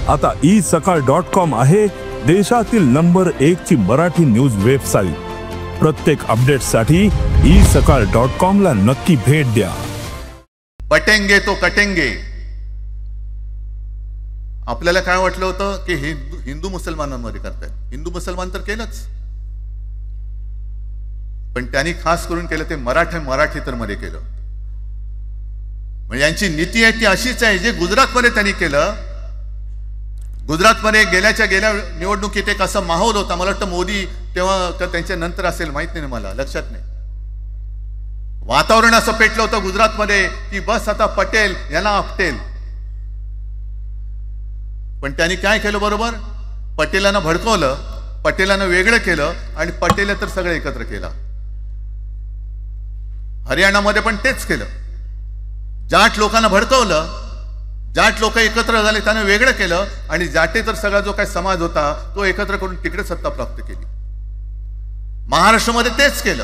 आता isakal.com आहे देशातील नंबर 1 ची मराठी न्यूज वेबसाईट। प्रत्येक अपडेटसाठी isakal.com ला नक्की भेट द्या। पटेंगे तो कटेंगे। आपल्याला काय वाटलं होतं की हिंदू मुसलमानांमध्ये करतात, हिंदू मुसलमान तर केलंच, पण त्यांनी खास करून केलं ते मराठी तर मध्ये केलं। म्हणजे यांची नीती आहे ती अशीच आहे जे गुजरातमध्ये त्यांनी केलं। गुजरातमध्ये गेल्या निवडणुकीत एक असा माहोल होता, मला वाटतं मोदी तेव्हा का त्यांच्या नंतर असेल माहित नाही, मला लक्षात नाही, वातावरण असं पेटलं होतं गुजरातमध्ये की बस आता पटेल यांना आपटेल। पण त्यांनी काय केलं बरोबर, पटेलांना भडकवलं, पटेलांना वेगळं केलं आणि पटेल तर सगळे एकत्र केलं। हरियाणामध्ये पण तेच केलं, जाट लोकांना भडकवलं, जाट लोक एकत्र झाले त्यांना वेगळं केलं आणि जाटे तर सगळा जो काही समाज होता तो एकत्र करून तिकडे सत्ता प्राप्त केली। महाराष्ट्रामध्ये तेच केलं,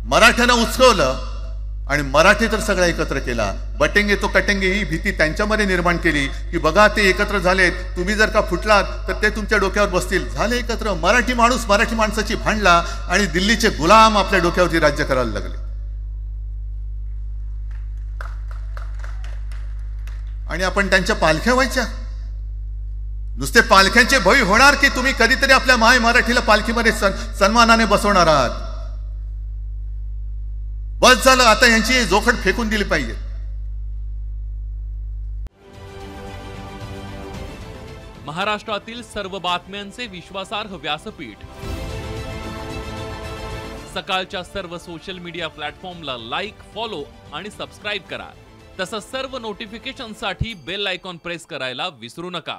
मराठ्यांना उचकवलं आणि मराठी तर सगळा एकत्र केला। बटेंगे तो कटेंगे ही भीती त्यांच्यामध्ये निर्माण केली की बघा ते एकत्र झालेत, तुम्ही जर का फुटलात तर ते तुमच्या डोक्यावर बसतील। झाले एकत्र, मराठी माणूस मराठी माणसाची भांडला आणि दिल्लीचे गुलाम आपल्या डोक्यावरती राज्य करायला लागले। आणि आपण त्यांच्या पालख्या व्हायच्या, नुसते पालख्यांचे भय होणार की तुम्ही कधीतरी आपल्या माय मराठीला पालखीमध्ये सन्मानाने बसवणार आहात। बस झालं, आता यांची जोखड फेकून दिली पाहिजे। महाराष्ट्रातील सर्व बातम्यांचे विश्वासार्ह व्यासपीठ, सकाळच्या सर्व सोशल मीडिया प्लॅटफॉर्मला लाईक, फॉलो आणि सबस्क्राईब करा। तसंच सर्व नोटिफिकेशनसाठी बेल आयकॉन प्रेस करायला विसरू नका।